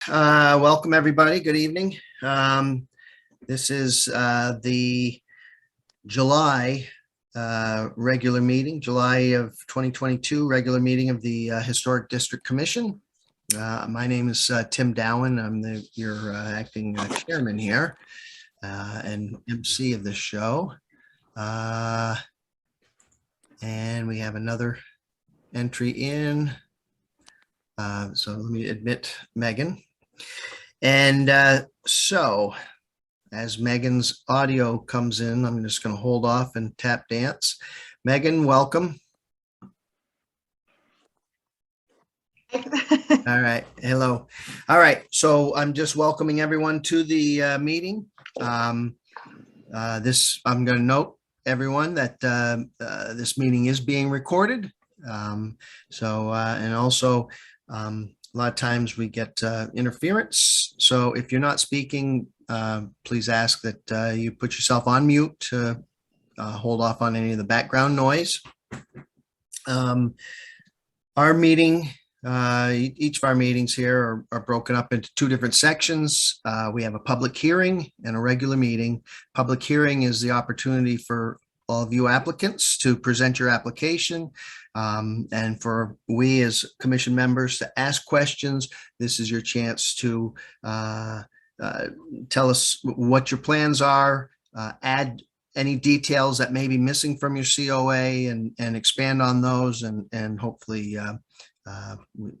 Welcome, everybody. Good evening. This is the July regular meeting, July of 2022 regular meeting of the Historic District Commission. My name is Tim Dowen. I'm your acting chairman here and MC of this show. And we have another entry in. So let me admit Megan. And so as Megan's audio comes in, I'm just going to hold off and tap dance. Megan, welcome. All right. Hello. All right. So I'm just welcoming everyone to the meeting. I'm going to note everyone that this meeting is being recorded. And also a lot of times we get interference. So if you're not speaking, please ask that you put yourself on mute to hold off on any of the background noise. Our meeting, each of our meetings here are broken up into two different sections. We have a public hearing and a regular meeting. Public hearing is the opportunity for all of you applicants to present your application, and for we as commission members to ask questions. This is your chance to tell us what your plans are, add any details that may be missing from your COA and expand on those, and hopefully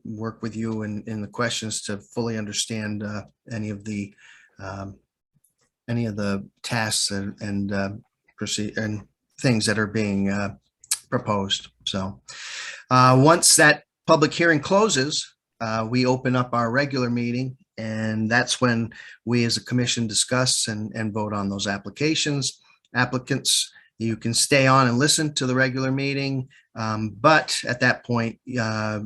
work with you in the questions to fully understand any of the tasks and proceed and things that are being proposed. So once that public hearing closes, we open up our regular meeting, and that's when we as a commission discuss and vote on those applications. Applicants, you can stay on and listen to the regular meeting, but at that point, you're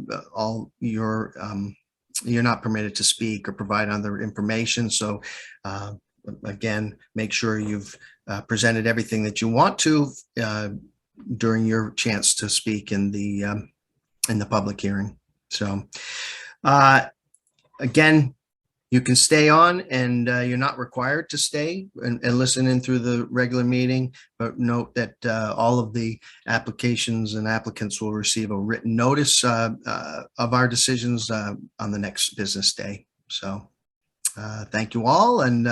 not permitted to speak or provide other information. So again, make sure you've presented everything that you want to during your chance to speak in the public hearing. So again, you can stay on, and you're not required to stay and listen in through the regular meeting, but note that all of the applications and applicants will receive a written notice of our decisions on the next business day. So thank you all. And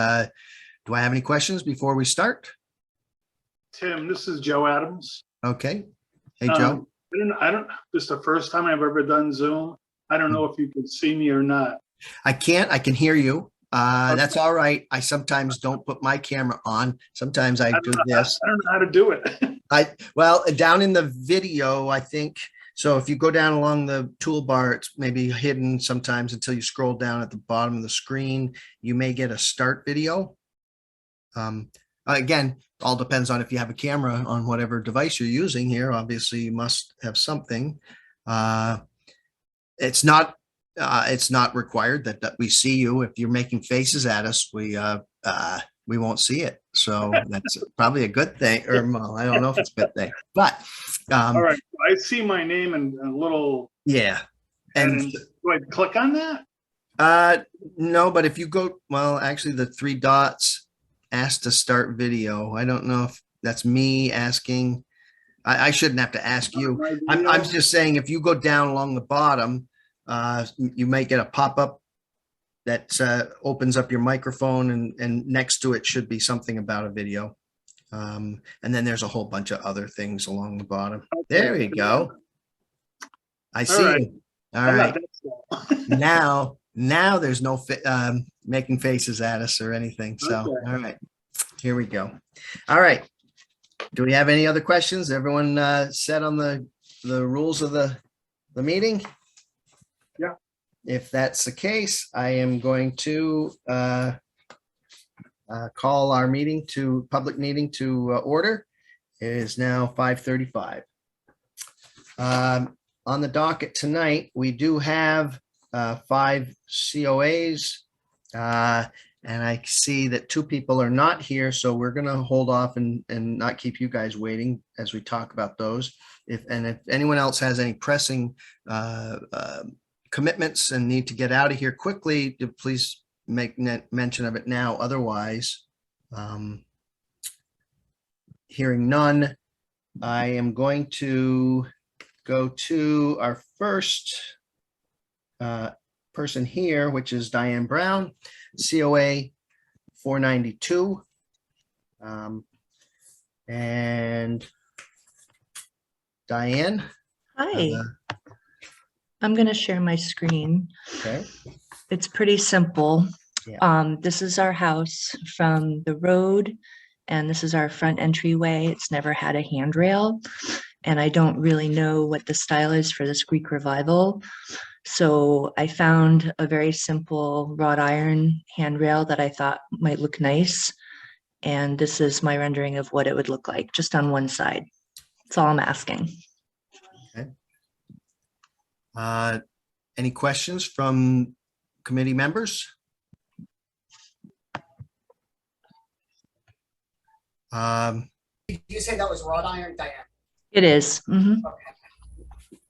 do I have any questions before we start? Tim, this is Joe Adams. Okay. Hey, Joe. I don't, this is the first time I've ever done Zoom. I don't know if you can see me or not. I can hear you. That's all right. I sometimes don't put my camera on. Sometimes I do this. I don't know how to do it. Well, down in the video, I think, so if you go down along the toolbar, it's maybe hidden sometimes until you scroll down at the bottom of the screen. You may get a start video. Again, all depends on if you have a camera on whatever device you're using here. Obviously, you must have something. It's not required that we see you. If you're making faces at us, we won't see it. So that's probably a good thing, or well, I don't know if it's a good thing, but all right, I see my name and a little. Yeah. And do I click on that? No, but if you go, well, actually the three dots ask to start video. I don't know if that's me asking. I shouldn't have to ask you. I'm just saying, if you go down along the bottom, you might get a pop-up that opens up your microphone, and next to it should be something about a video. And then there's a whole bunch of other things along the bottom. Okay. There you go. I see. Right. All right. Now there's no making faces at us or anything. So, okay. All right, here we go. All right. Do we have any other questions? Everyone set on the rules of the meeting? Yeah. If that's the case, I am going to call our public meeting to order. It is now 5:35. On the docket tonight, we do have 5 COAs, and I see that 2 people are not here, so we're going to hold off and not keep you guys waiting as we talk about those. If anyone else has any pressing commitments and need to get out of here quickly, please make mention of it now. Otherwise, hearing none, I am going to go to our first person here, which is Diane Brown, COA 492. And Diane. Hi. I'm going to share my screen. Okay. It's pretty simple. Yeah. This is our house from the road, and this is our front entryway. It's never had a handrail, and I don't really know what the style is for this Greek revival. So I found a very simple wrought iron handrail that I thought might look nice. And this is my rendering of what it would look like just on one side. That's all I'm asking. Okay. Any questions from committee members? Did you say that was wrought iron, Diane? It is. Mhm.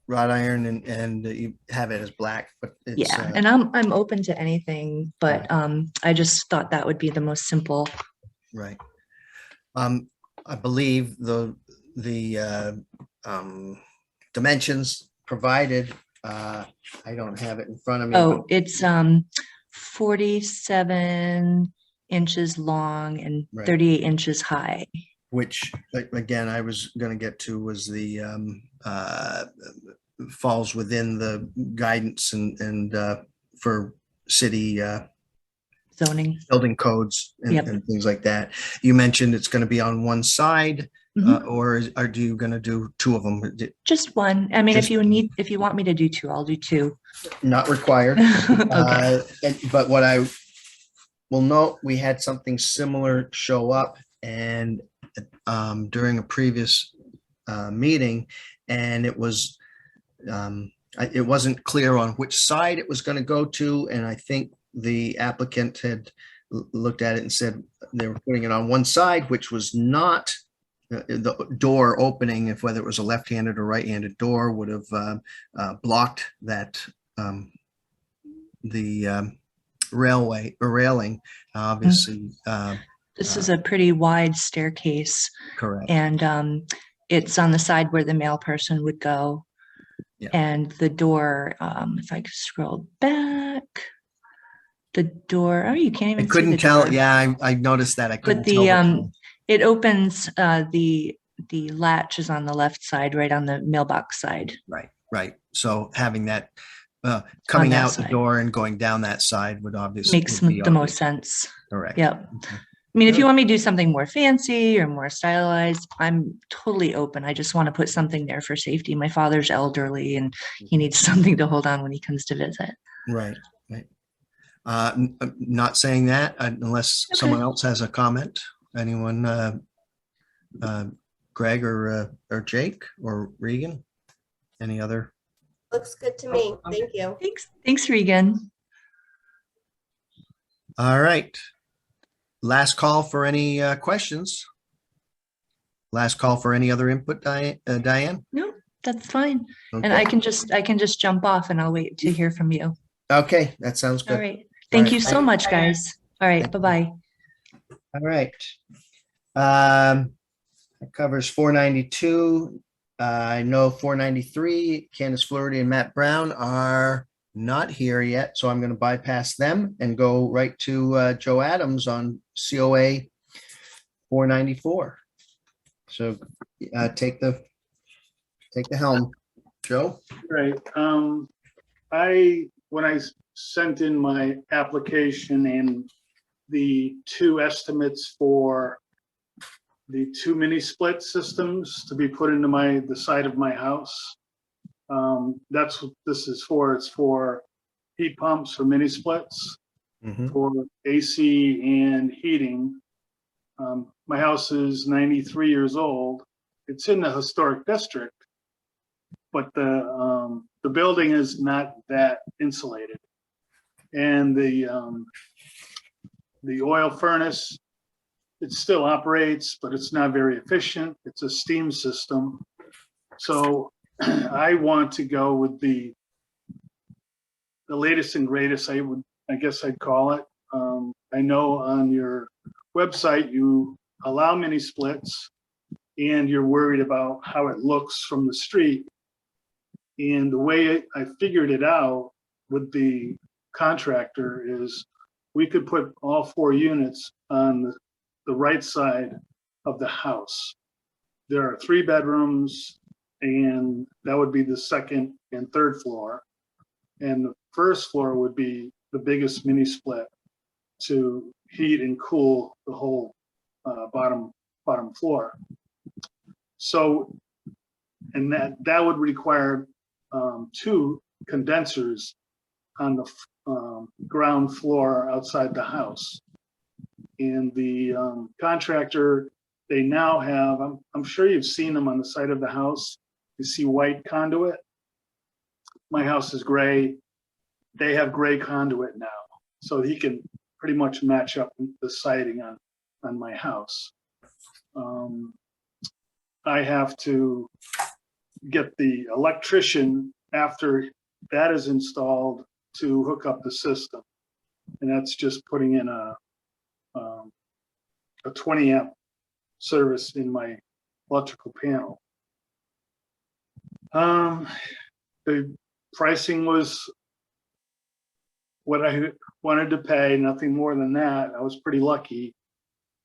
Wrought iron and you have it as black, but it's, Yeah, and I'm open to anything, but I just thought that would be the most simple. right. I believe the dimensions provided, I don't have it in front of me. Oh, it's 47 inches long and Right. 38 inches high. Which, again, I was going to get to was the falls within the guidance and for city Zoning. building codes and, Yep. and things like that. You mentioned it's going to be on one side, Mhm. or are you going to do two of them? Just one. I mean, Just- if you want me to do two, I'll do two. Not required. Okay. But what I will note, we had something similar show up and during a previous meeting, and it wasn't clear on which side it was going to go to, and I think the applicant had looked at it and said they were putting it on one side, which was not the door opening, if whether it was a left-handed or right-handed door, would have blocked that the railway or railing, obviously. This is a pretty wide staircase, Correct. and it's on the side where the male person would go. Yeah. And the door, if I could scroll back, the door, oh, you can't I even see couldn't the tell. door. Yeah, I noticed that. I couldn't But tell. it opens, the latch is on the left side, right on the mailbox side. Right. So having that coming that out the side. door and going down that side would obviously Makes would be the most obvious. sense. Correct. Yep. Okay. I mean, if Good. you want me to do something more fancy or more stylized, I'm totally open. I just want to put something there for safety. My father's elderly and he needs something to hold on when he comes to visit. Right. Not saying that unless Okay. someone else has a comment. Anyone, Greg or Jake or Regan? Any other? Looks good to me. Thank you. Thanks, Regan. All right. Last call for any questions. Last call for any other input, Diane? No, that's fine. And Okay. I can just jump off and I'll wait to hear from you. Okay, that sounds All good. right. Thank right. you so much, guys. All right. Thank you. Bye-bye. All right. That covers 492. I know 493, Candace Flaherty and Matt Brown are not here yet, so I'm going to bypass them and go right to Joe Adams on COA 494. So take the helm, Joe. Right. When I sent in my application and the two estimates for the two mini split systems to be put into the side of my house. That's what this is for. It's for heat pumps for mini splits, for AC and heating. My house is 93 years old. It's in the historic district, but the building is not that insulated. And the oil furnace, it still operates, but it's not very efficient. It's a steam system. So I want to go with the the latest and greatest, I guess I'd call it. I know on your website, you allow mini splits and you're worried about how it looks from the street. And the way I figured it out with the contractor is we could put all 4 units on the right side of the house. There are 3 bedrooms, and that would be the second and third floor. And the first floor would be the biggest mini split to heat and cool the whole bottom floor. So, and that would require 2 condensers on the ground floor outside the house. And the contractor, they now have, I'm sure you've seen them on the side of the house. You see white conduit. My house is gray. They have gray conduit now. So he can pretty much match up the siding on my house. I have to get the electrician after that is installed to hook up the system. And that's just putting in a 20 amp service in my electrical panel. The pricing was what I wanted to pay, nothing more than that. I was pretty lucky.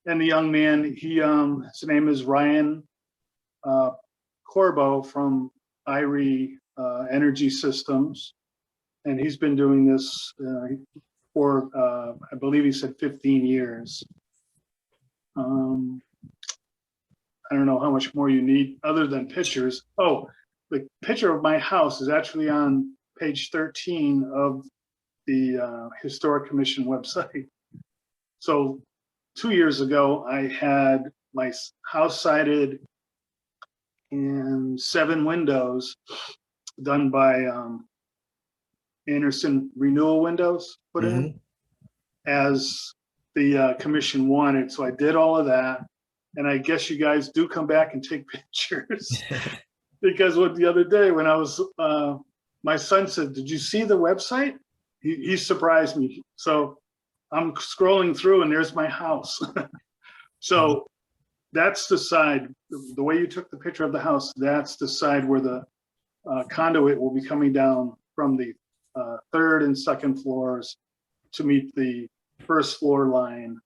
And the young man, his name is Ryan Corbo from IRE Energy Systems. And he's been doing this for, I believe he said 15 years. I don't know how much more you need other than pictures. Oh, the picture of my house is actually on page 13 of the Historic Commission website. So 2 years ago, I had my house sided and 7 windows done by Anderson Renewal Windows put in as the commission wanted. So I did all of that. And I guess you guys do come back and take pictures. Because the other day when I was, my son said, "Did you see the website?" He surprised me. So I'm scrolling through and there's my house. So that's the side, the way you took the picture of the house, that's the side where the conduit will be coming down from the 3rd and 2nd floors to meet the 1st floor line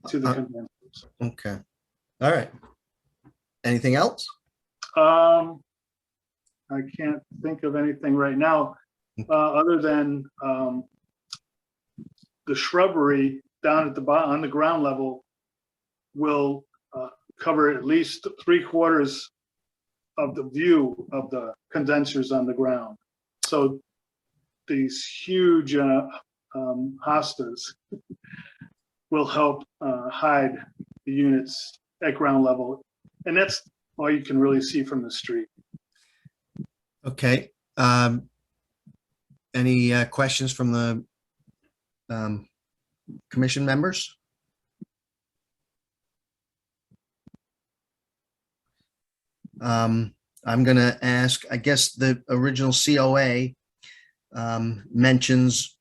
to the condensers. Okay. All right. Anything else? I can't think of anything right now, other than the shrubbery down at the bottom on the ground level will cover at least 3/4 of the view of the condensers on the ground. So these huge hostas will help hide the units at ground level. And that's all you can really see from the street. Okay. Any questions from the commission members? I'm going to ask, I guess the original COA mentions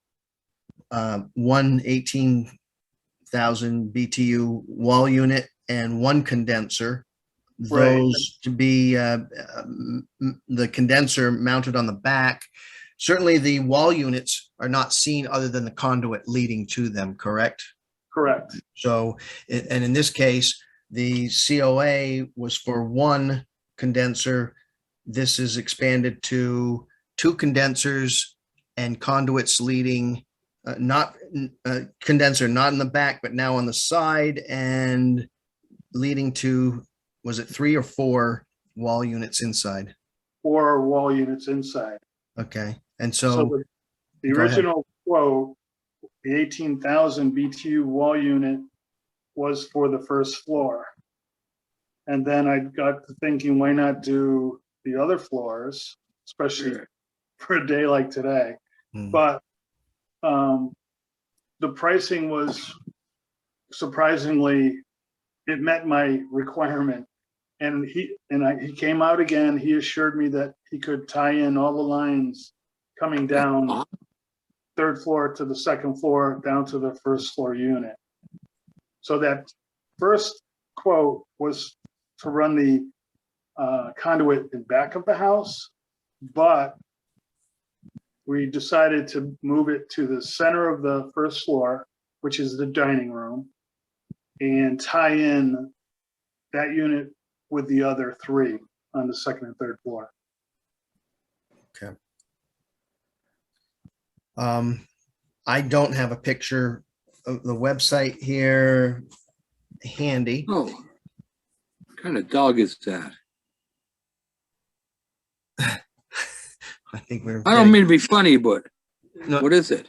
18,000 BTU wall unit and 1 condenser. Right. Those to be the condenser mounted on the back. Certainly the wall units are not seen other than the conduit leading to them, correct? Correct. So, and in this case, the COA was for 1 condenser. This is expanded to 2 condensers and conduits leading, not condenser, not in the back, but now on the side and leading to, was it 3 or 4 wall units inside? 4 wall units inside. Okay. And So so, the go ahead. original quote, the 18,000 BTU wall unit was for the 1st floor. And then I got to thinking, why not do the other floors, especially for a day like today? But the pricing was surprisingly, it met my requirement. And he came out again. He assured me that he could tie in all the lines coming down third floor to the second floor down to the first floor unit. So that first quote was to run the conduit in back of the house, but we decided to move it to the center of the first floor, which is the dining room, and tie in that unit with the other three on the second and third floor. I don't have a picture of the website here handy. Oh, what kind of dog is that? I think we're. I don't mean to be funny, but No. what is it?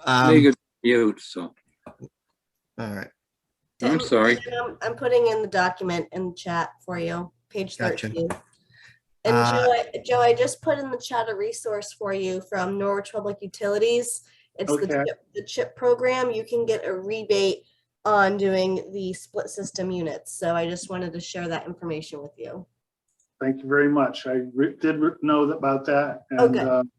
Um, Make it mute, so, all right, I'm sorry. I'm putting in the document in the chat for you, page Gotcha. 13. And Joe, I just put in the chat a resource for you from Norwich Public Utilities. It's Okay. the CHIP program. You can get a rebate on doing the split system units. So I just wanted to share that information with you. Thank you very much. I did know about that. Okay. And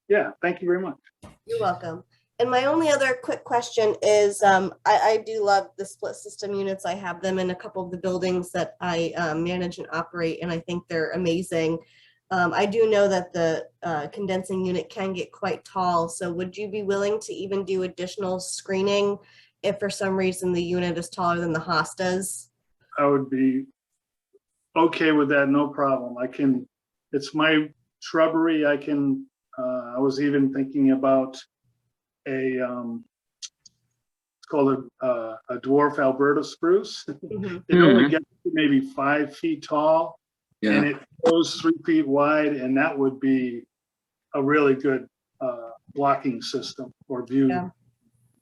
yeah, thank you very much. You're welcome. And my only other quick question is, I do love the split system units. I have them in a couple of the buildings that I manage and operate, and I think they're amazing. I do know that the condensing unit can get quite tall. So would you be willing to even do additional screening if for some reason the unit is taller than the hostas? I would be okay with that, no problem. I can, it's my shrubbery. I can, I was even thinking about it's called a dwarf Alberta spruce. Mhm. It only gets to maybe 5 feet tall and Yeah, it goes 3 feet wide, and that would be a really good blocking system or view, Yeah.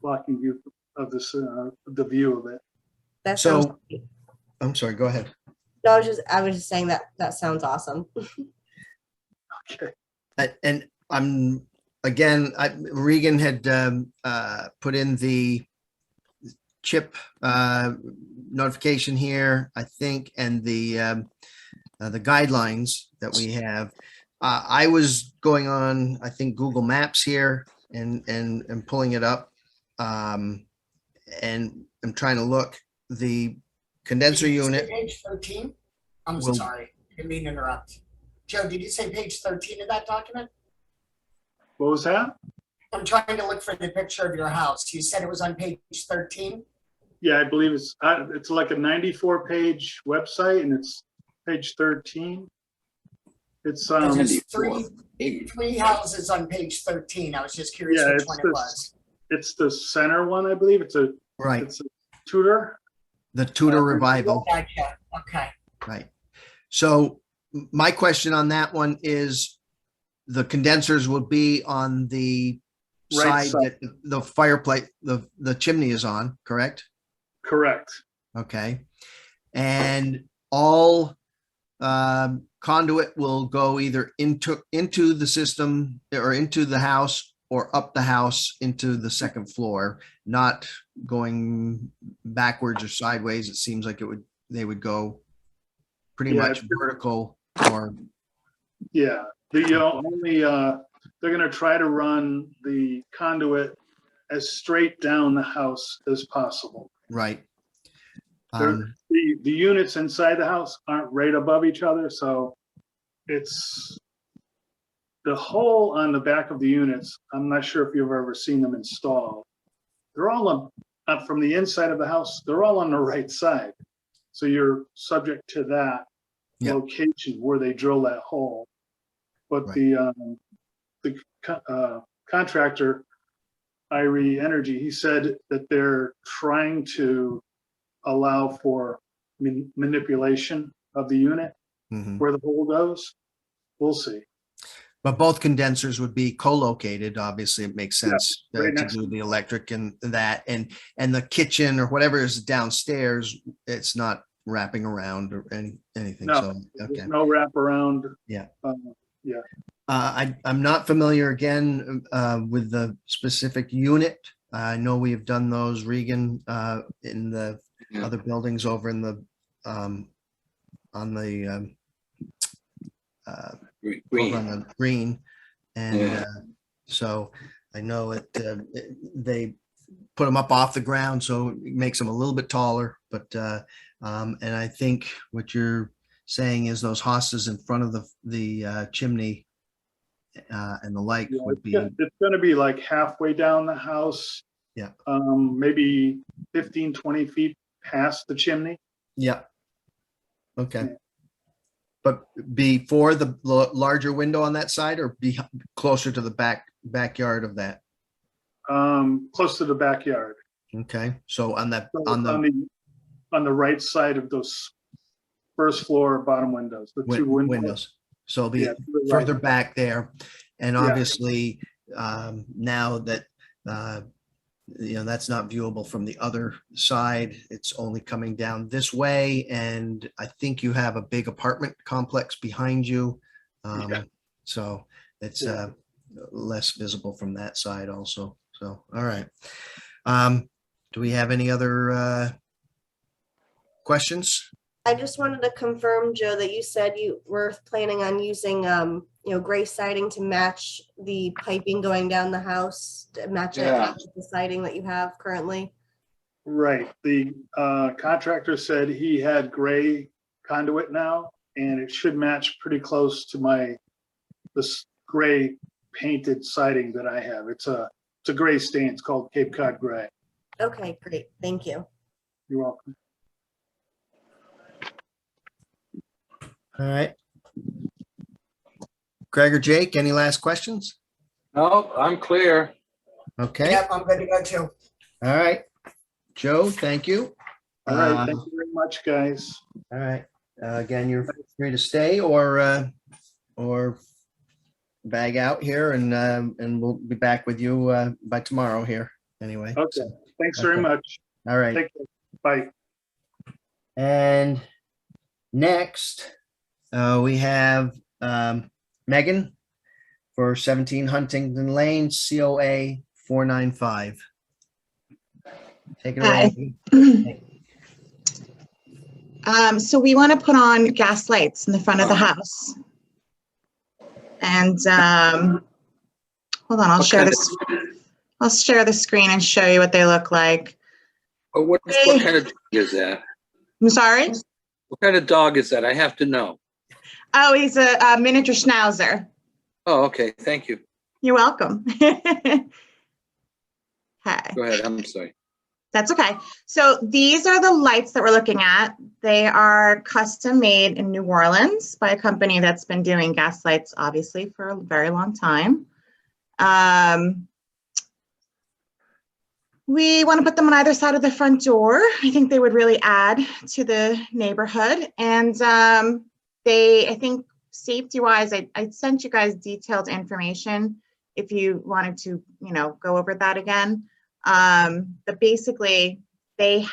blocking view of this, the view of it. That So- sounds great. I'm sorry, go ahead. No, I was just saying that sounds awesome. Okay. And I'm, again, Regan had put in the CHIP notification here, I think, and the guidelines that we have. I was going on, I think, Google Maps here and pulling it up. And I'm trying to look, the condenser Did you say unit, Page 13? I'm Will- sorry, didn't mean to interrupt. Joe, did you say page 13 of that document? What was that? I'm trying to look for the picture of your house. You said it was on page 13? Yeah, I believe it's like a 94-page website, and it's page 13. It's There's Andy, three houses on page 13. I was just curious Yeah, which it's one it this- was. it's the center one, I believe. It's a right, Tudor. the Tudor Revival. Gotcha. Okay. Right. So my question on that one is the condensers will be on the Right side side. that the fireplace, the chimney is on, correct? Correct. Okay. And all conduit will go either into the system or into the house or up the house into the second floor, not going backwards or sideways. It seems like they would go pretty Yeah, much vertical or, Yeah. The only they're going to try to run the conduit as straight down the house as possible. right. They're- The units inside the house aren't right above each other, so it's the hole on the back of the units. I'm not sure if you've ever seen them installed. They're all up from the inside of the house. They're all on the right side, so you're subject to that Yeah. location where they drill that hole. But Right. the contractor, IRE Energy, he said that they're trying to allow for manipulation of the unit Mhm. where the hole goes. We'll see. But both condensers would be co-located. Obviously, it makes sense right to next do the electric and that, and the kitchen or whatever is downstairs, it's not wrapping around or anything. No, So, okay. There's no wraparound. Yeah. Um, I'm not familiar again with the specific unit. I know we have done those, Regan, in the Yeah. other buildings over in the on the over green. on the green. And Yeah. so I know they put them up off the ground, so it makes them a little bit taller. But and I think what you're saying is those hosses in front of the chimney and the light Yeah, would be, it's gonna be like halfway down the house. Yeah. Maybe 15, 20 feet past the chimney. yeah. Okay. Yeah. But before the larger window on that side, or be closer to the backyard of that? Close to the backyard. Okay, so on that, So on the on the right side of those first floor bottom windows, the two windows. windows. So it'll be Yeah, to the right. further back there. And Yeah. obviously, now that, that's not viewable from the other side, it's only coming down this way. And I think you have a big apartment complex behind you. Yeah. So it's Yeah. less visible from that side also. So, all right. Do we have any other questions? I just wanted to confirm, Joe, that you said you were planning on using, gray siding to match the piping going down the house, to match it Yeah. with the siding that you have currently. Right. The contractor said he had gray conduit now, and it should match pretty close to this gray painted siding that I have. It's a gray stain. It's called Cape Cod Gray. Okay, great. Thank you. You're welcome. All right. Greg or Jake, any last questions? No, I'm clear. Okay, Yep, I'm good to go too. all right. Joe, thank you. All right. Thank you very much, guys. All right. Again, you're free to stay or bag out here, and we'll be back with you by tomorrow here anyway. Okay. Thanks very Okay. much. All right. Take care. Bye. And next, we have Megan for 17 Huntington Lane, COA 495. Take it away. So we want to put on gas lights in the front of the house. And hold on, I'll What share kind this. I'll share the screen and show you what they look like. What kind of dog is that? I'm sorry? What kind of dog is that? I have to know. Oh, he's a miniature schnauzer. Oh, okay. Thank you. You're welcome. Hi. Go ahead. I'm sorry. That's okay. So these are the lights that we're looking at. They are custom made in New Orleans by a company that's been doing gas lights, obviously, for a very long time. We want to put them on either side of the front door. I think they would really add to the neighborhood. And I think safety-wise, I sent you guys detailed information if you wanted to, go over that again. But basically, they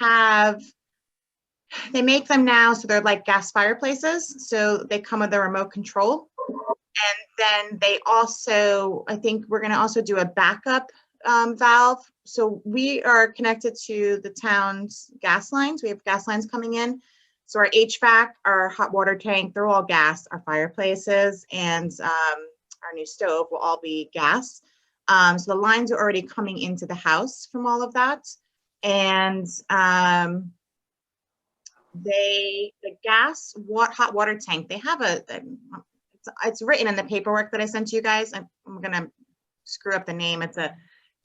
make them now so they're like gas fireplaces. So they come with a remote control. And then they also, I think we're going to also do a backup valve. So we are connected to the town's gas lines. We have gas lines coming in. So our HVAC, our hot water tank, they're all gas. Our fireplaces and our new stove will all be gas. So the lines are already coming into the house from all of that. And the gas hot water tank, they have it's written in the paperwork that I sent to you guys. I'm going to screw up the name. It's a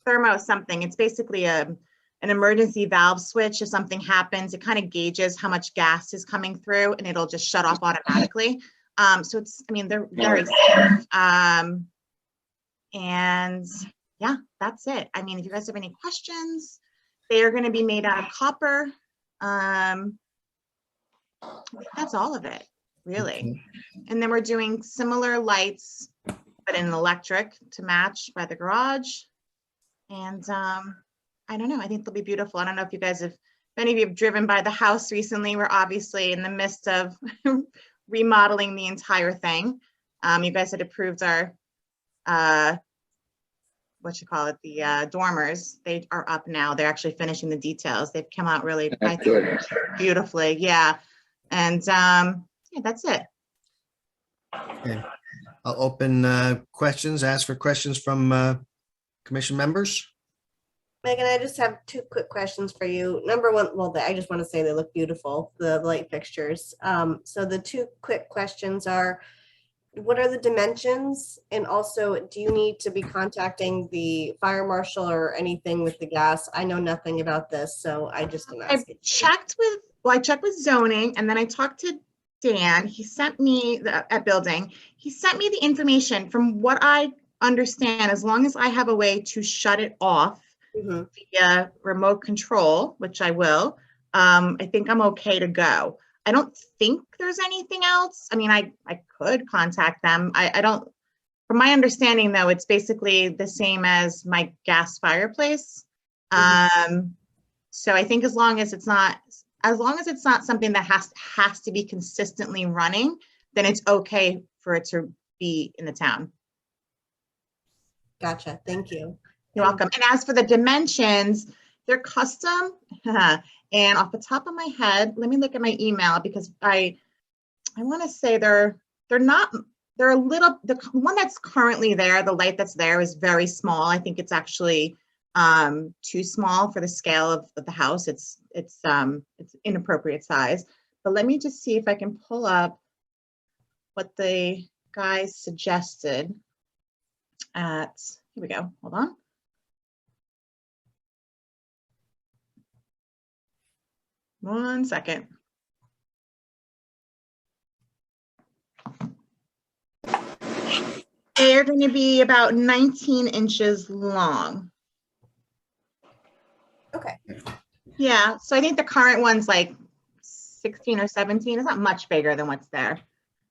thermo something. It's basically an emergency valve switch. If something happens, it kind of gauges how much gas is coming through and it'll just shut off automatically. So they're very safe. And yeah, that's it. If you guys have any questions, they are going to be made out of copper. I think that's all of it, really. And then we're doing similar lights, but in electric to match by the garage. And I don't know, I think they'll be beautiful. I don't know if any of you have driven by the house recently. We're obviously in the midst of remodeling the entire thing. You guys had approved our, the dormers. They are up now. They're actually finishing the details. They've come out really, I think, Good. beautifully. Yeah. And yeah, that's it. Okay. I'll open questions, ask for questions from commission members. Megan, I just have two quick questions for you. Number one, well, I just want to say they look beautiful, the light fixtures. So the two quick questions are, what are the dimensions? And also, do you need to be contacting the fire marshal or anything with the gas? I know nothing about this, so I just am I asking. I checked with zoning, and then I talked to Dan. He sent me at building. He sent me the information. From what I understand, as long as I have a way to shut it off Mhm. via remote control, which I will, I think I'm okay to go. I don't think there's anything else. I mean, I could contact them. I don't, from my understanding though, it's basically the same as my gas fireplace. So I think as long as it's not something that has to be consistently running, then it's okay for it to be in the town. Gotcha, thank you. You're welcome. And as for the dimensions, they're custom. And off the top of my head, let me look at my email because I want to say they're a little, the one that's currently there, the light that's there is very small. I think it's actually too small for the scale of the house. It's inappropriate size. But let me just see if I can pull up what the guys suggested here we go. Hold on. One second. They're going to be about 19 inches long. Okay, Yeah, so I think the current one's like 16 or 17. It's not much bigger than what's there.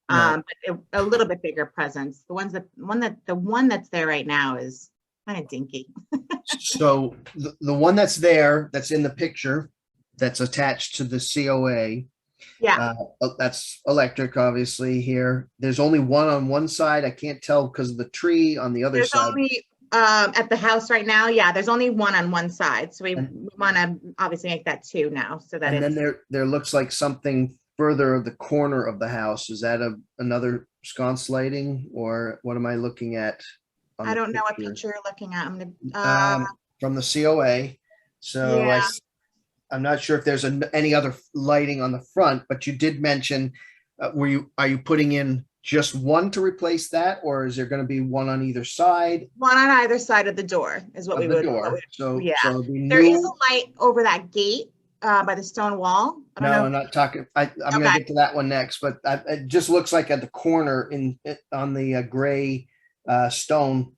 No. But a little bit bigger presence. The one that's there right now is kind of dinky. So the one that's there, that's in the picture, that's attached to the COA. Yeah. That's electric, obviously, here. There's only one on one side. I can't tell because of the tree on the other There's side. only at the house right now. Yeah, there's only one on one side. So we want to obviously make that two now so that And it's. then there looks like something further of the corner of the house. Is that another sconce lighting, or what am I looking at? on I the don't know what picture? picture you're looking at. I'm gonna. From the COA. So Yeah. I'm not sure if there's any other lighting on the front, but you did mention, are you putting in just one to replace that, or is there going to be one on either side One on either side of the door is what of we the would. door? So, yeah. so it'll be There is new. a light over that gate by the stone wall. I don't No, know. I'm not talking. I'm going to Okay. get to that one next, but it just looks like at the corner on the gray stone,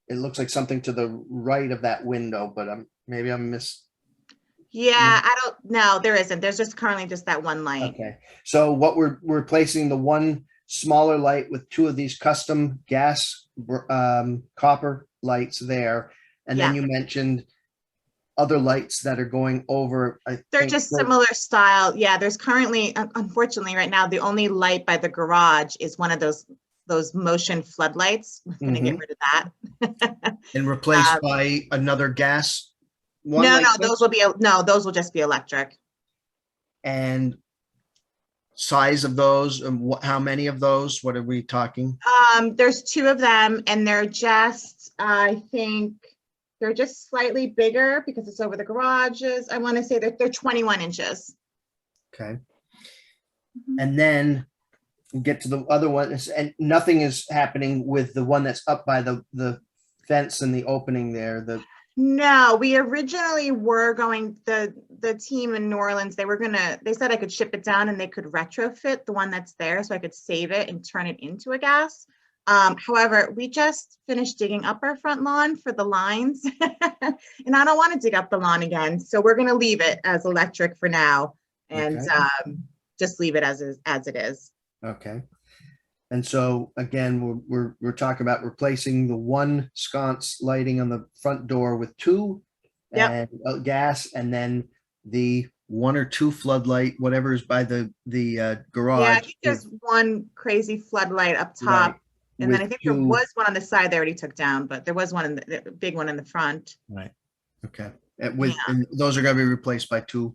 it looks like something to the right of that window, but maybe I'm Yeah, I don't know. There isn't. There's just currently just that one light. Okay, so what we're replacing the one smaller light with two of these custom gas copper lights there, and then Yeah. you mentioned other lights that are going over. They're just similar style. Yeah, there's currently, unfortunately, right now, the only light by the garage is one of those motion floodlights. We're gonna get rid of that. And replaced by another gas one. No, like no, this? those will just be electric. And size of those, and how many of those? What are we talking? There's two of them, and they're just, I think, they're just slightly bigger because it's over the garages. I want to say that they're 21 inches. Okay. Mhm. And then we'll get to the other one, and nothing is happening with the one that's up by the fence and the opening there. No, we originally were going, the team in New Orleans, they said I could ship it down and they could retrofit the one that's there so I could save it and turn it into a gas. However, we just finished digging up our front lawn for the lines and I don't want to dig up the lawn again. So we're going to leave it as electric for now and Okay. just leave it as it is. Okay. And so again, we're talking about replacing the one sconce lighting on the front door with two Yep. and gas, and then the one or two floodlight, whatever is by the garage. Yeah, I think there's one crazy floodlight up top. Right, And then I with think there two- was one on the side they already took down, but there was one in the big one in the front. Right. Okay. And those are going to be replaced by two.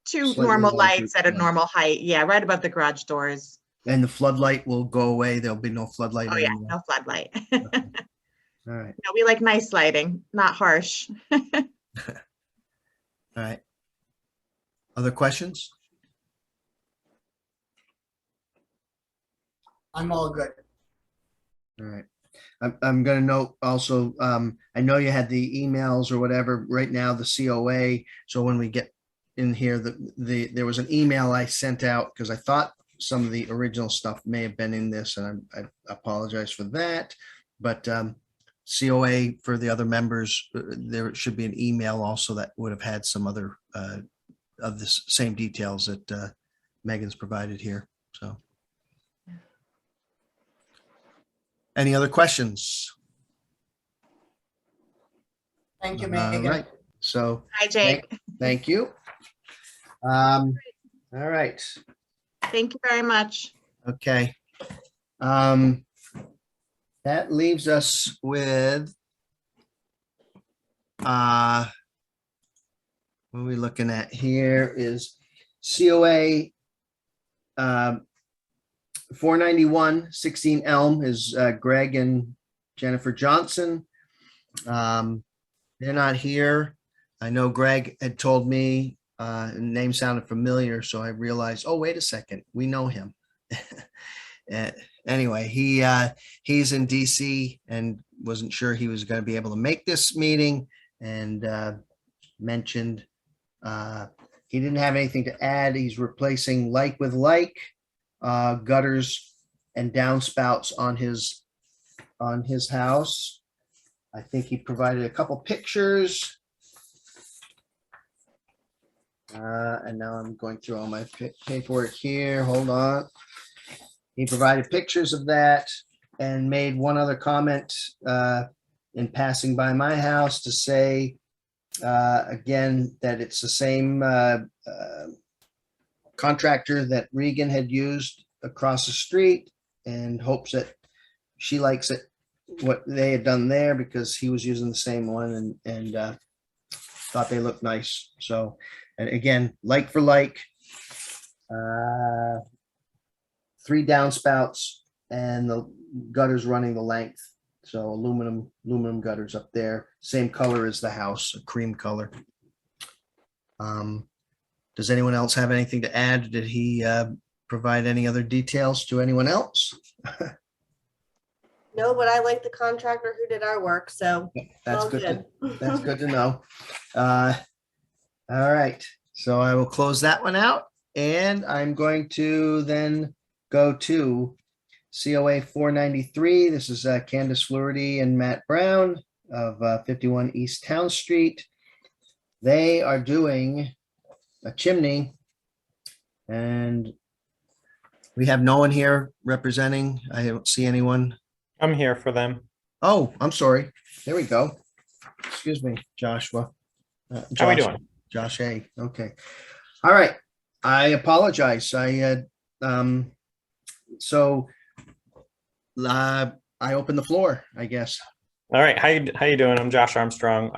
Two Slightly normal larger lights at a lights. normal height. Yeah, right above the garage doors. And the floodlight will go away. There'll be no floodlight Oh, yeah, anymore. no floodlight. All right, No, we like nice lighting, not harsh. all right. Other questions? I'm all good. All right. I'm gonna note also, I know you had the emails or whatever, right now, the COA. So when we get in here, there was an email I sent out because I thought some of the original stuff may have been in this, and I apologize for that. But COA for the other members, there should be an email also that would have had some other of the same details that Megan's provided here, so. Any other questions? Thank you, All Megan. right, so Hi, Jake. thank you. All right, Thank you very much. okay. That leaves us with what are we looking at here is COA 491 16 Elm is Greg and Jennifer Johnson. They're not here. I know Greg had told me, name sounded familiar, so I realized, oh, wait a second, we know him. Anyway, he's in DC and wasn't sure he was going to be able to make this meeting, and mentioned he didn't have anything to add. He's replacing like with like, gutters and downspouts on his house. I think he provided a couple pictures. And now I'm going through all my paperwork here. Hold on. He provided pictures of that and made one other comment in passing by my house to say, again, that it's the same contractor that Regan had used across the street, and hopes that she likes it, what they had done there, because he was using the same one, and thought they looked nice. So, and again, like for like, 3 downspouts and the gutters running the length. So aluminum gutters up there, same color as the house, a cream color. Does anyone else have anything to add? Did he provide any other details to anyone else? No, but I like the contractor who did our work, so That's all good. That's good to know. All right, so I will close that one out, and I'm going to then go to COA 493. This is Candace Fluharty and Matt Brown of 51 East Town Street. They are doing a chimney, and we have no one here representing. I don't see anyone. I'm here for them. Oh, I'm sorry. There we go. Excuse me, Joshua. How we Josh. doing? Josh A. Okay. All right. I apologize. So I open the floor, I guess. All right, how you doing? I'm Josh Armstrong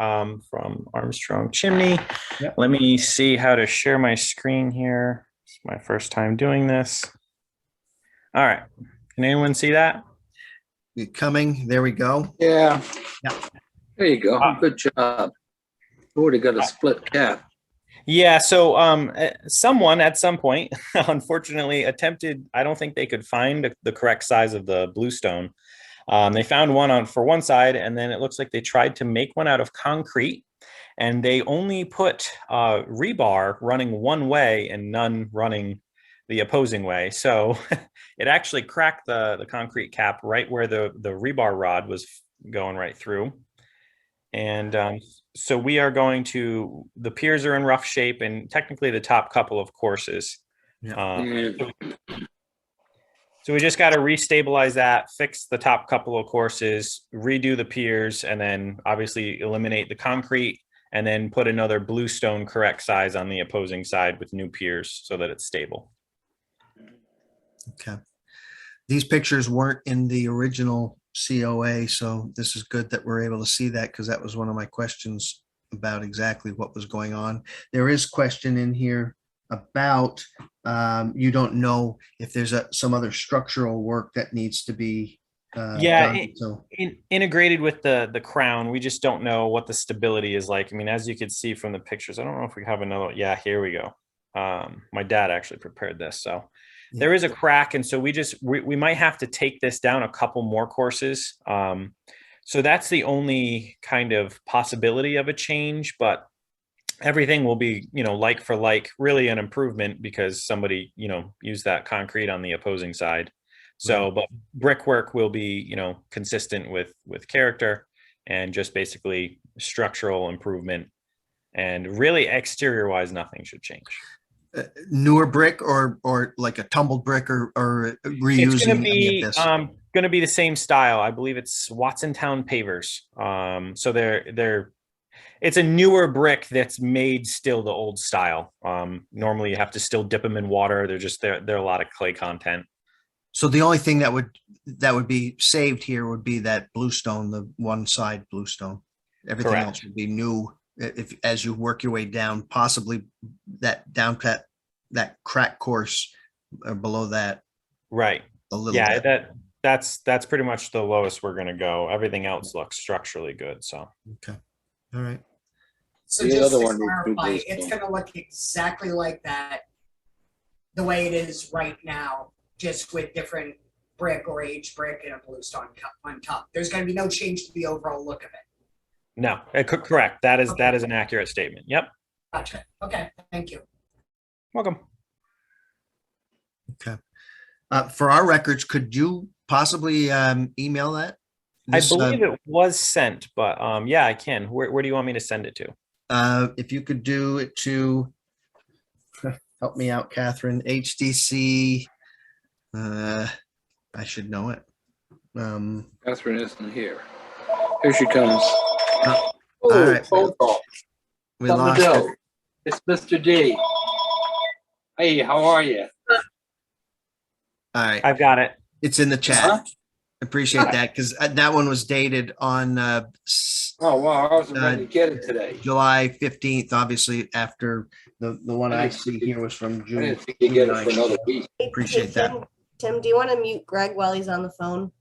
from Armstrong Chimney. Yep. Let me see how to share my screen here. It's my first time doing this. All right, can anyone see that? You're coming. There we go. Yeah. Yeah. There you go. Good job. Already got a split cap. Yeah, so someone at some point, unfortunately, attempted, I don't think they could find the correct size of the bluestone. They found one for one side, and then it looks like they tried to make one out of concrete, and they only put rebar running one way and none running the opposing way. So it actually cracked the concrete cap right where the rebar rod was going right through. And so we are going to, the piers are in rough shape, and technically the top couple of courses. Yeah. So we just got to restabilize that, fix the top couple of courses, redo the piers, and then obviously eliminate the concrete, and then put another bluestone correct size on the opposing side with new piers so that it's stable. Okay. These pictures weren't in the original COA, so this is good that we're able to see that, because that was one of my questions about exactly what was going on. There is question in here about, you don't know if there's some other structural work that needs to be Yeah, done. So, integrated with the crown, we just don't know what the stability is like. I mean, as you can see from the pictures, I don't know if we have another. Yeah, here we go. My dad actually prepared this, so there is a crack, and so we might have to take this down a couple more courses. So that's the only kind of possibility of a change, but everything will be, like for like, really an improvement because somebody, used that concrete on the opposing side. So, but brickwork will be, consistent with character and just basically structural improvement. And really exterior wise, nothing should change. newer brick or like a tumbled brick or It's reusing going to any of be this? going to be the same style. I believe it's Watsontown pavers. So it's a newer brick that's made still the old style. Normally you have to still dip them in water. They're a lot of clay content. So the only thing that would be saved here would be that bluestone, the one side bluestone. Everything Correct. else would be new. If as you work your way down, possibly that down that crack course or below that Right. a little Yeah, bit. that's pretty much the lowest we're going to go. Everything else looks structurally good. So Okay. All right. So The just other to one would do clarify, this it's one. gonna look exactly like that, the way it is right now, just with different brick or aged brick and a bluestone on top. There's gonna be no change to the overall look of it. no, correct. That is an accurate statement. Yep. Gotcha. Okay, thank you. Welcome. Okay. For our records, could you possibly email that? I This, believe it was sent, but yeah, I can. Where do you want me to send it to? if you could do it to, help me out, Catherine, HDC, I should know it. Catherine isn't here. Here she comes. all Oh, right. phone call. We Something to lost do. it. It's Mr. D. Hey, how are you? All right. I've got it. It's in the chat. Huh? Appreciate that because that one was dated on Oh, wow, I wasn't ready to get it today. July 15th, obviously after the one I I didn't see think- here was from I June. didn't think you'd get it for 9th. another week. Hey, Appreciate that. Tim, do you want to mute Greg while he's on the phone?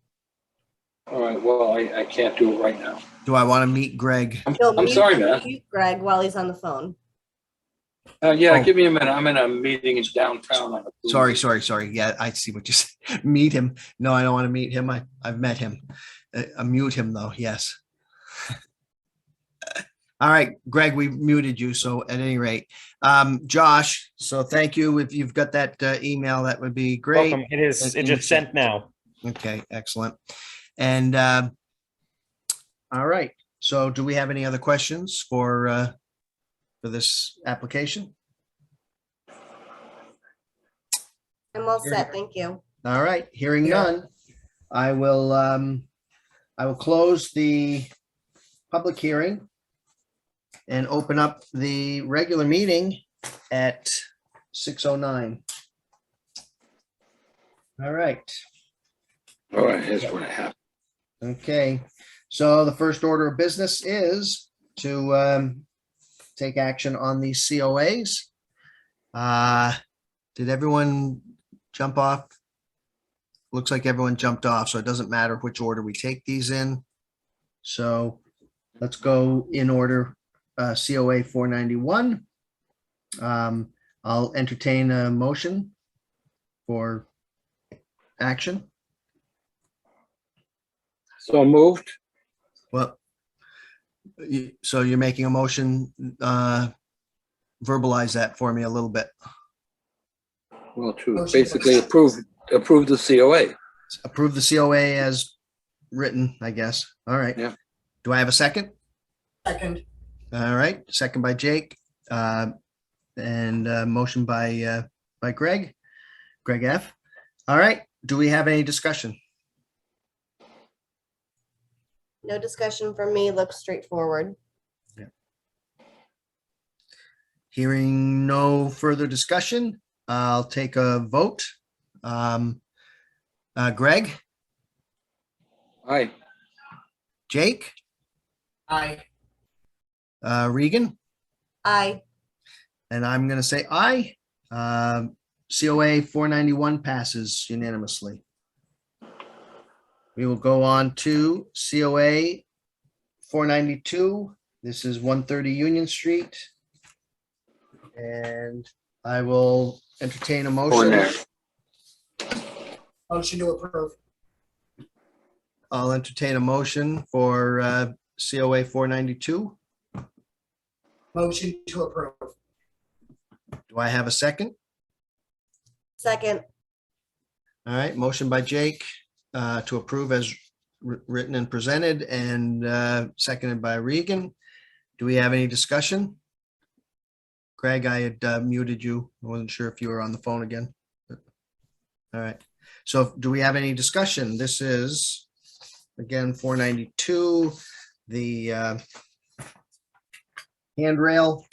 All right, well, I can't do it right now. Do I want to meet Greg? No, I'm sorry, man. mute Greg while he's on the phone. Yeah, Oh. give me a minute. I'm in a meeting in downtown. on a- Sorry. Yeah, I see what you said. Meet him. No, I don't want to meet him. I've met him. Mute him though. Yes. All right, Greg, we muted you. So at any rate, Josh, so thank you. If you've got that email, that would be great. Welcome. It is. Thank It you. just sent now. Okay, excellent. And all right. So do we have any other questions for this application? I'm all set, thank you. All right, hearing none, I will close the public hearing and open up the regular meeting at 6:09. All right, All right, here's what happened. okay. So the first order of business is to take action on these COAs. Did everyone jump off? Looks like everyone jumped off, so it doesn't matter which order we take these in. So let's go in order. COA 491. I'll entertain a motion for action. So moved. Well, so you're making a motion, verbalize that for me a little bit. Well, to Motion. basically approve the COA. Approve the COA as written, I guess. All right. Yeah. Do I have a second? Second, All right, second by Jake, and motion by Greg F. All right, do we have any discussion? No discussion from me, looks straightforward. Hearing no further discussion, I'll take a vote. Greg, Aye. Jake, aye. Regan, Aye. and I'm gonna say aye. COA 491 passes unanimously. We will go on to COA 492. This is 130 Union Street. And I will entertain a On motion. there. Motion to approve. I'll entertain a motion for COA 492. Motion to approve. Do I have a second? Second, All right, motion by Jake to approve as written and presented, and seconded by Regan. Do we have any discussion? Craig, I had muted you. I wasn't sure if you were on the phone again. All right, so do we have any discussion? This is, again, 492, the handrail,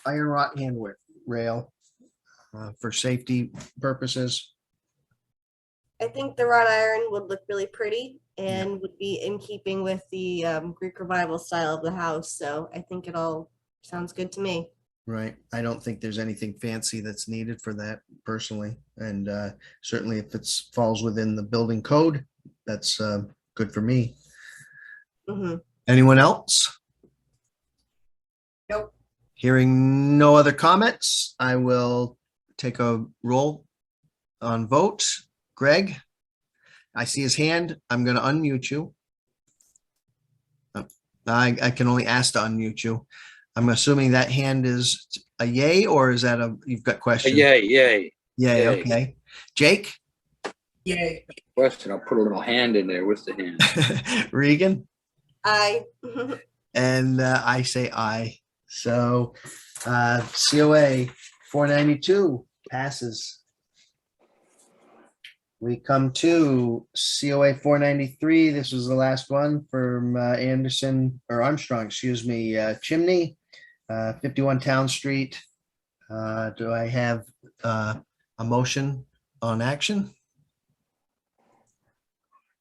iron rod handrail for safety purposes. I think the wrought iron would look really pretty and would be in keeping with the Greek revival style of the house. So I think it all sounds good to me. Right. I don't think there's anything fancy that's needed for that personally. And certainly if it's falls within the building code, that's good for me. Mhm. Anyone else? Nope. Hearing no other comments, I will take a roll on vote. Greg, I see his hand. I'm going to unmute you. I can only ask to unmute you. I'm assuming that hand is a yay, or is that you've got questions? Yay, yay. Yay, Yay. okay. Jake? Yay. Question, I'll put a little hand in there. What's the hand? Regan? I, And I say aye. So COA 492 passes. We come to COA 493. This was the last one from Armstrong, excuse me, Chimney, 51 Town Street. Do I have a motion on action?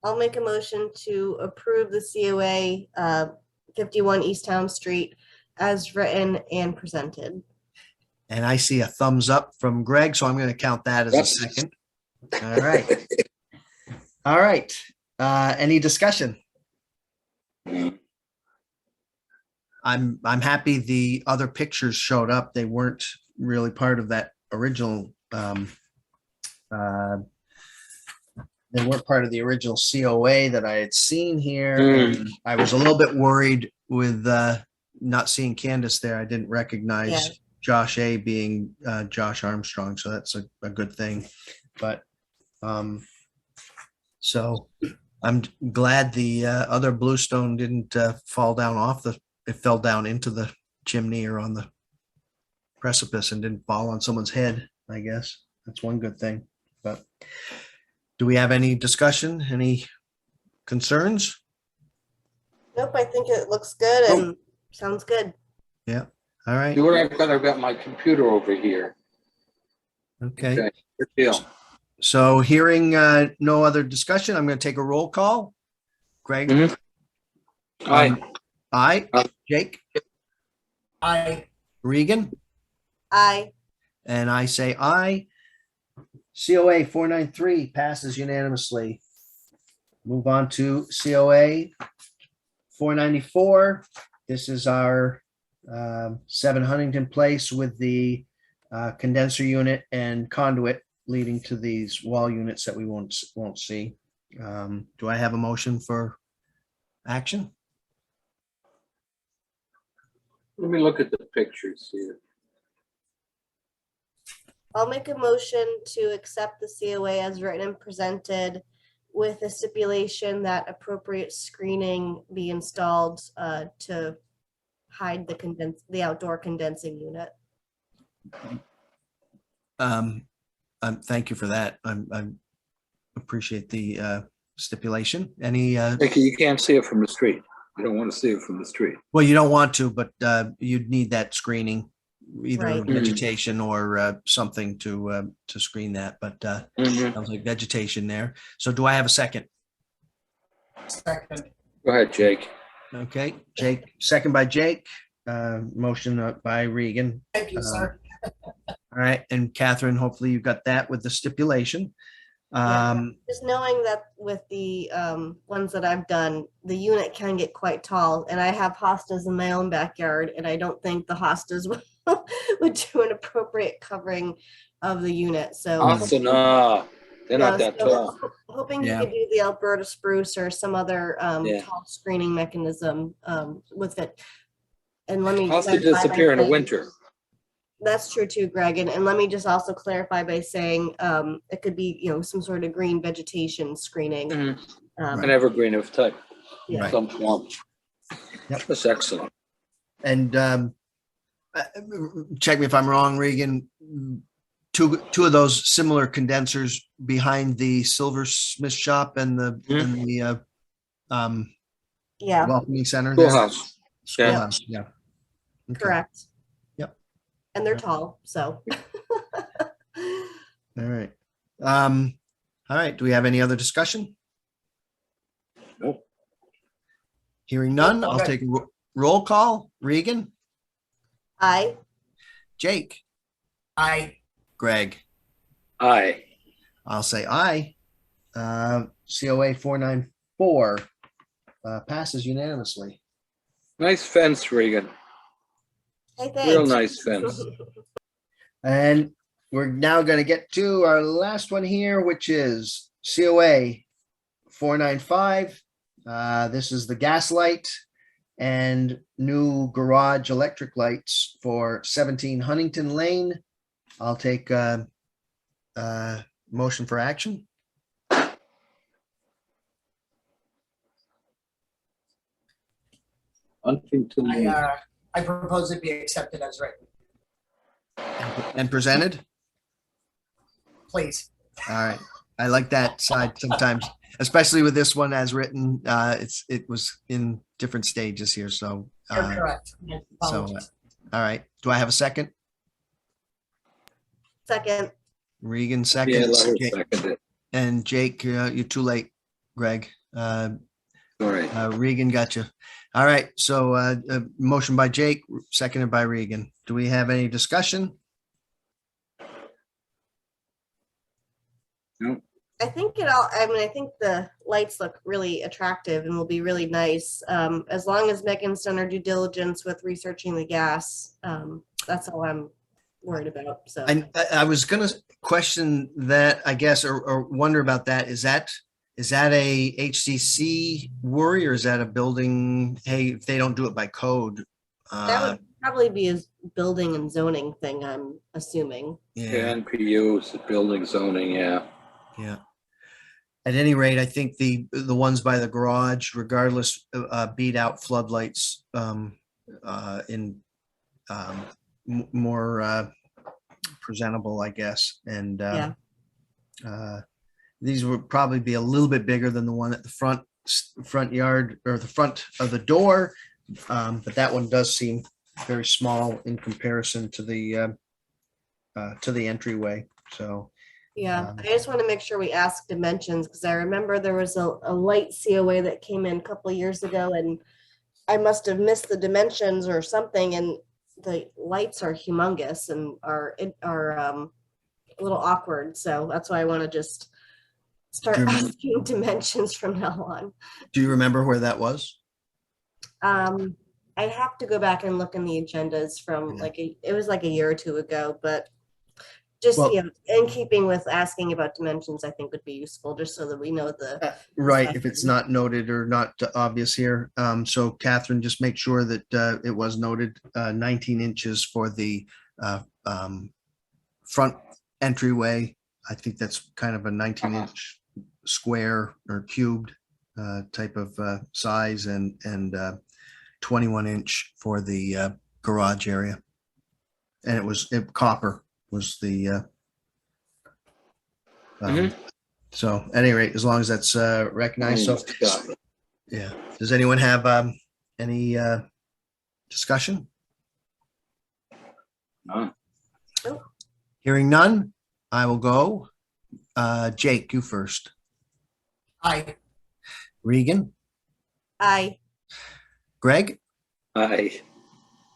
I'll make a motion to approve the COA 51 East Town Street as written and presented. And I see a thumbs up from Greg, so I'm going to count that as a Yep. second. All right. All right. Any discussion? I'm happy the other pictures showed up. They weren't really part of that original. They weren't part of the original COA that I had seen here. And I was a little bit worried with not seeing Candace there. I didn't recognize Yeah. Josh A being Josh Armstrong, so that's a good thing. But so I'm glad the other bluestone didn't fall down it fell down into the chimney or on the precipice and didn't fall on someone's head, I guess. That's one good thing. But do we have any discussion, any concerns? Nope, I think it looks good and sounds good. Yeah. All right. Do what I've got my computer over here. Okay. Okay. Good deal. So hearing no other discussion, I'm going to take a roll call. Greg? Mhm. Aye. Aye. Aye. Jake? Aye. Regan? I, And I say aye. COA 493 passes unanimously. Move on to COA 494. This is our 7 Huntington Place with the condenser unit and conduit leading to these wall units that we won't see. Do I have a motion for action? Let me look at the pictures here. I'll make a motion to accept the COA as written and presented with a stipulation that appropriate screening be installed to hide the outdoor condensing unit. Thank you for that. I appreciate the stipulation. Any, You can't see it from the street. You don't want to see it from the street. well, you don't want to, but you'd need that screening, either Right. vegetation or something to screen that, but Mhm. sounds like vegetation there. So do I have a second? Second. Go ahead, Jake. Okay, Jake, second by Jake, motion by Regan. Thank you, sir. All All right, and Catherine, hopefully you got that with the stipulation. Yeah. Just knowing that with the ones that I've done, the unit can get quite tall, and I have hostas in my own backyard, and I don't think the hostas would do an appropriate covering of the unit. So Awesome. No, they're not yeah, that so tall. hoping you Yeah. could do the Alberta spruce or some other Yeah. tall screening mechanism with it. And let me Also clarify by disappear in the saying- winter. That's true too, Greg. And let me just also clarify by saying it could be, some sort of green vegetation screening. Mhm. Um, An evergreen of type, yeah. Right. some form. Yep. That's excellent. And check me if I'm wrong, Regan. Two of those similar condensers behind the silversmith shop and the Yeah, welcoming center. there? Schoolhouse. Schoolhouse, yeah. Okay. correct. Yep. And they're tall, so. All right. All right. Do we have any other discussion? Nope. Hearing none, I'll Okay. take a roll call. Regan, I, Jake, I, Greg. Aye. I'll say aye. COA 494 passes unanimously. Nice fence, Regan. hey, thanks. Real nice fence. And we're now going to get to our last one here, which is COA 495. This is the gas light and new garage electric lights for 17 Huntington Lane. I'll take motion for action. Huntington. I propose it be accepted as written, And presented. please. All right. I like that side sometimes, especially with this one as written. It was in different stages here. So, You're correct. My so, apologies. all right. Do I have a second? Second, Regan Yeah, seconds. let her Jake- second it. And Jake, you're too late, Greg. All right. Regan got you. All right. So, motion by Jake, seconded by Regan. Do we have any discussion? I think I think the lights look really attractive and will be really nice. As long as Megan's done her due diligence with researching the gas, that's all I'm worried about, so. And I was gonna question that, I guess, or wonder about that. Is that a HCC worry, or is that a building, hey, if they don't do it by code? That would probably be a building and zoning thing, I'm assuming. Yeah, NPUs, building zoning, yeah. yeah. At any rate, I think the ones by the garage, regardless, beat out floodlights in more presentable, I guess. And Yeah. these would probably be a little bit bigger than the one at the front yard or the front of the door. But that one does seem very small in comparison to the entryway. So, Yeah, I just want to make sure we ask dimensions, because I remember there was a light COA that came in a couple of years ago, and I must have missed the dimensions or something, and the lights are humongous and are a little awkward, so that's why I want to just start Do you remember- asking dimensions from now on. do you remember where that was? I'd have to go back and look in the agendas from Yeah. it was like a year or two ago, but just, Well- in keeping with asking about dimensions, I think would be useful, just so that we know the, Right, if it's not noted or not obvious here. So Catherine, just make sure that it was noted 19 inches for the front entryway. I think that's kind of a 19-inch square or cubed type of size, and 21-inch for the garage area. And copper was the Mhm. so at any rate, as long as that's recognized. So, yeah. Does anyone have any discussion? None. Hearing none, I will go. Jake, you first. I, Regan, Greg, Aye.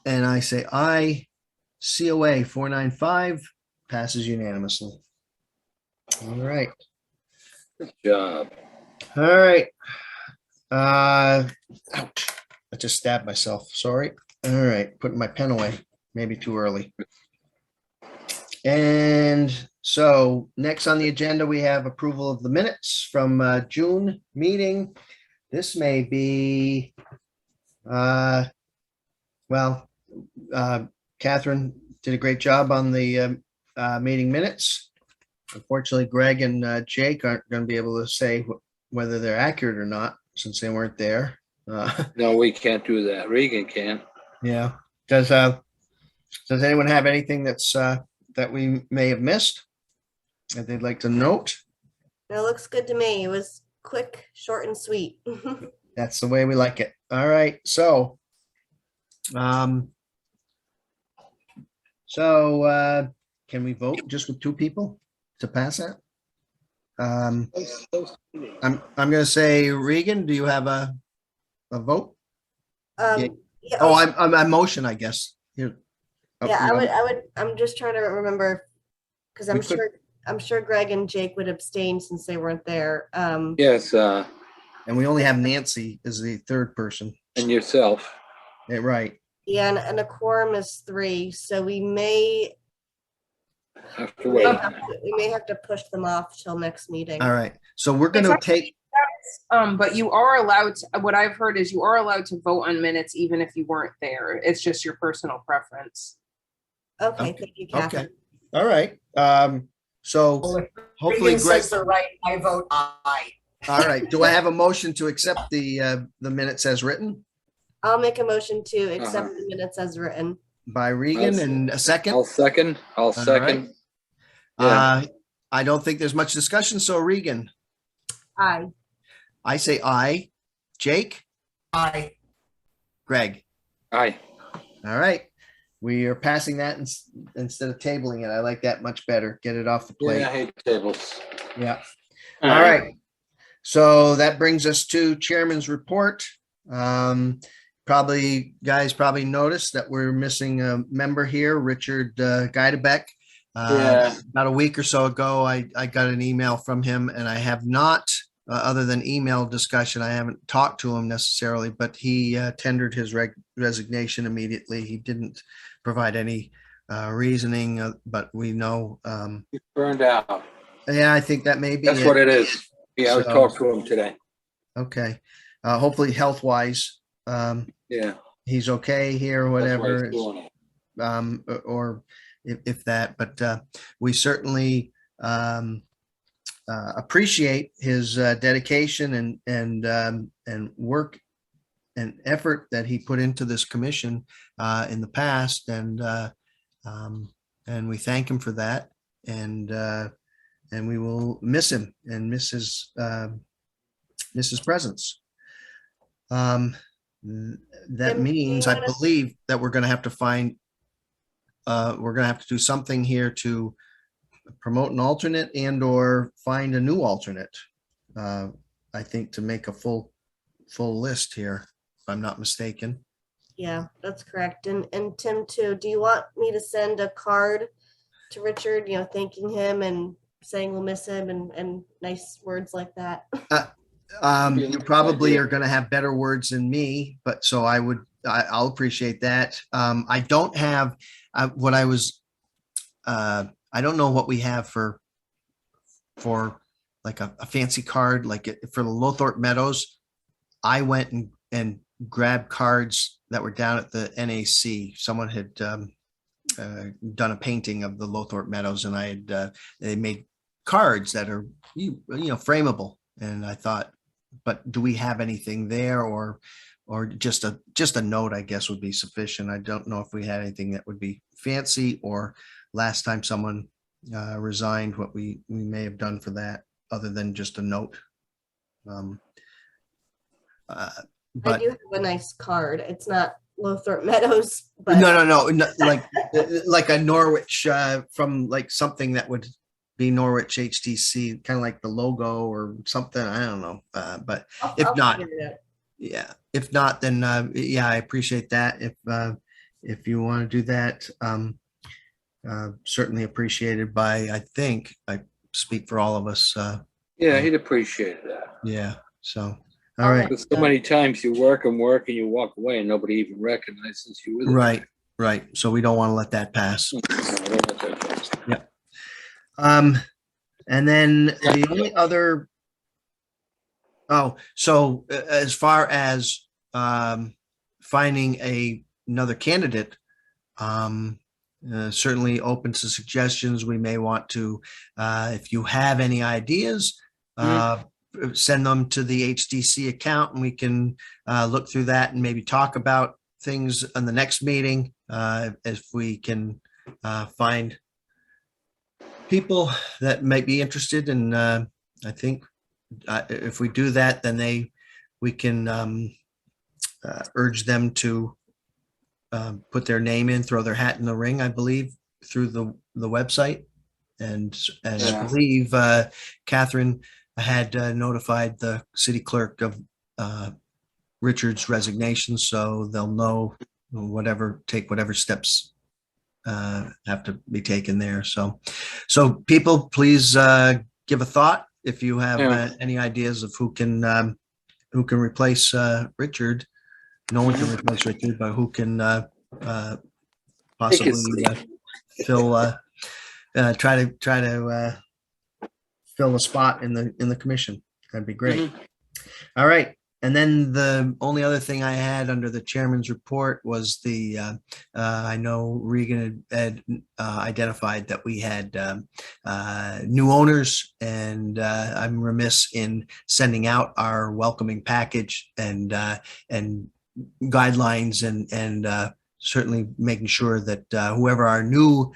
and I say aye. COA 495 passes unanimously. All right, Good job. all right. Ouch, I just stabbed myself, sorry. All right, putting my pen away, maybe too early. And so next on the agenda, we have approval of the minutes from June meeting. This may be, well, Catherine did a great job on the meeting minutes. Unfortunately, Greg and Jake aren't going to be able to say whether they're accurate or not since they weren't there. No, we can't do that. Regan can. Yeah. Does anyone have anything that's that we may have missed that they'd like to note? It looks good to me. It was quick, short and sweet. That's the way we like it. All right, so can we vote just with two people to pass that? I'm gonna say, Regan, do you have a vote? Yeah. Yeah, Oh, I'm motion, I guess. Here. Oh, yeah, no. I'm just trying to remember, because We could- I'm sure Greg and Jake would abstain since they weren't there. Yes, And we only have Nancy as the third person. and yourself. Yeah, right. Yeah, and a quorum is 3, so we may Have to wait. have to push them off till next meeting. All right. So we're gonna take, But you are allowed to, what I've heard is you are allowed to vote on minutes even if you weren't there. It's just your personal preference. Okay, thank you, okay. Catherine. All right. So Well, if hopefully Regan Greg, says they're right, I vote aye. all right. Do I have a motion to accept the minutes as written I'll make a motion to accept the minutes as written. by Regan and a second? I'll second. I'll second. Yeah. I don't think there's much discussion. So Regan, Aye. I say aye. Jake, Aye. Greg. Aye. All right. We are passing that instead of tabling it. I like that much better. Get it off the Yeah, I plate. hate tables. Yeah. All right. So that brings us to chairman's report. Guys probably noticed that we're missing a member here, Richard Geidebeck. Yeah. About a week or so ago, I got an email from him, and I have not, other than email discussion, I haven't talked to him necessarily, but he tendered his resignation immediately. He didn't provide any reasoning, but we know. He's burned out. Yeah, I think that may be That's what it is. Yeah, I So- talked to him today. Okay. Hopefully health-wise, Yeah. he's okay here or that's why he's whatever. doing it. Or if that, but we certainly appreciate his dedication and work and effort that he put into this commission in the past, and we thank him for that, and we will miss him and miss his presence. That Jim, do you means, I want us- believe that we're going to have to find, we're going to have to do something here to promote an alternate and or find a new alternate. I think to make a full list here, if I'm not mistaken. Yeah, that's correct. And Tim too, do you want me to send a card to Richard, thanking him and saying we'll miss him and nice words like that? You probably are going to have better words than me, but so I'll appreciate that. I don't have what I was, I don't know what we have for like a fancy card, like for the Lothorpe Meadows. I went and grabbed cards that were down at the NAC. Someone had done a painting of the Lothorpe Meadows, and they made cards that are frameable. And I thought, but do we have anything there, or just a note, I guess, would be sufficient. I don't know if we had anything that would be fancy, or last time someone resigned, what we may have done for that, other than just a note. I But do have a nice card. It's not Lothorpe Meadows, but no, like a Norwich from like something that would be Norwich HTC, kind of like the logo or something. I don't know, but if not, figure it out. yeah, if not, then yeah, I appreciate that. If you want to do that, certainly appreciated by, I think, I speak for all of us. Yeah, he'd appreciate that. Yeah, so, all right, Because so many times you work and work and you walk away and nobody even recognizes you. with it. right, right. So we don't want to let that pass. No, don't let that go. And then the only other, so as far as finding another candidate, certainly open to suggestions. We may want to, if you have any ideas, send them to the HDC account and we can look through that and maybe talk about things on the next meeting, if we can find people that might be interested. And I think if we do that, then we can urge them to put their name in, throw their hat in the ring, I believe, through the website. And I Yeah. believe Catherine had notified the city clerk of Richard's resignation, so they'll know take whatever steps have to be taken there. So people, please give a thought if you have Yeah. any ideas of who can replace Richard. No one can replace Richard, but who can possibly fill try to fill a spot in the commission. That'd be great. All right. And then the only other thing I had under the chairman's report was I know Regan had identified that we had new owners, and I'm remiss in sending out our welcoming package and guidelines and certainly making sure that whoever our new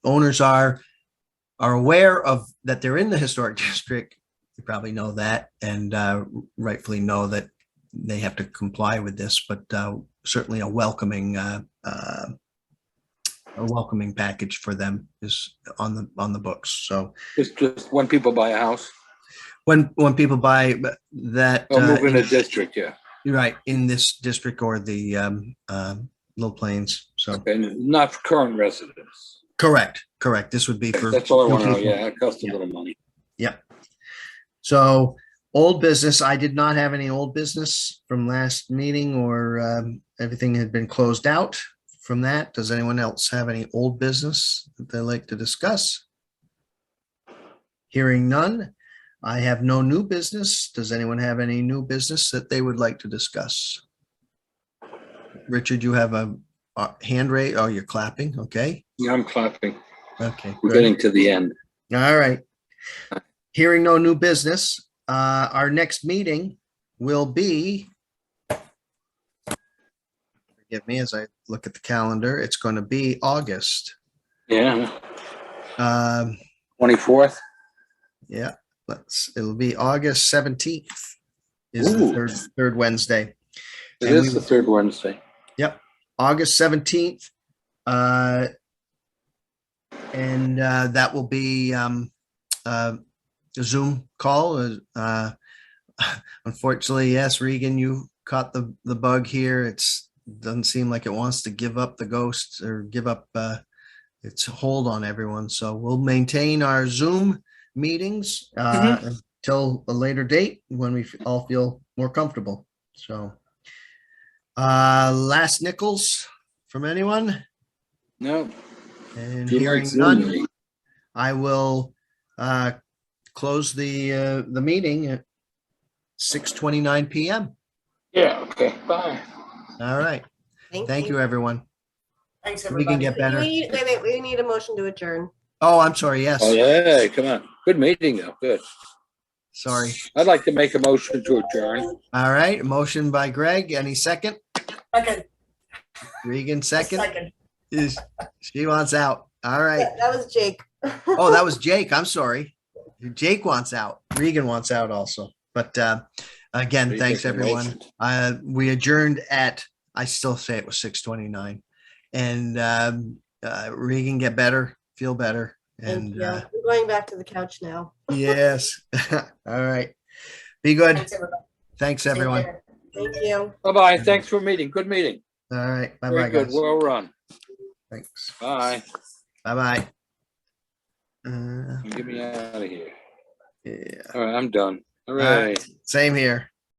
owners are aware of that they're in the historic district. You probably know that, and rightfully know that they have to comply with this, but certainly a welcoming package for them is on the books. So Just when people buy a house when people buy that, or move in a district, yeah. you're right, in this district or the Little Plains. So Okay, not for current residents. correct. This would be for. That's all I want to know. people. Yeah, it costs a little money. Yep. So old business, I did not have any old business from last meeting, or everything had been closed out from that. Does anyone else have any old business that they'd like to discuss? Hearing none, I have no new business. Does anyone have any new business that they would like to discuss? Richard, you have a hand raise. Oh, you're clapping. Okay. Yeah, I'm clapping. Okay. We're good. getting to the end. All right. Hearing no new business, our next meeting will be, forgive me as I look at the calendar, it's going to be August. Yeah, Um, 24th. yeah, it'll be August 17th is Ooh. the third Wednesday. It And is we- the third Wednesday. Yep, August 17th. And that will be a Zoom call. Unfortunately, yes, Regan, you caught the bug here. Doesn't seem like it wants to give up the ghost or give up its hold on everyone. So we'll maintain our Zoom meetings until a later date when we all feel more comfortable. So last nickels from anyone? No. And If you like hearing Zoom none, meeting. I will close the meeting at 6:29 p.m. Yeah, okay, bye. All right. Thank you, everyone. Thanks, We everybody. can get better. Wait, we need a motion to adjourn. Oh, I'm sorry. Yes. Oh, yeah, come on. Good meeting, though. Good. Sorry. I'd like to make a motion to adjourn. All right. Motion by Greg. Any second? Second. Regan, second. Second. She wants out. All right. Yeah, that was Jake. Oh, that was Jake. I'm sorry. Jake wants out. Regan wants out also. But again, Regan thanks everyone. motioned. We adjourned at, I still say it was 6:29. And Regan, get better, feel better. And We're going back to the couch now. yes. All right. Be good. Thanks, everybody. Thanks, Take everyone. care. Thank you. Bye-bye. Thanks for meeting. Good meeting. All right. Bye-bye, Very good. guys. Well run. Thanks. Bye. Bye-bye. Get me out of here. Yeah, All right, I'm done. All right. right. Same here.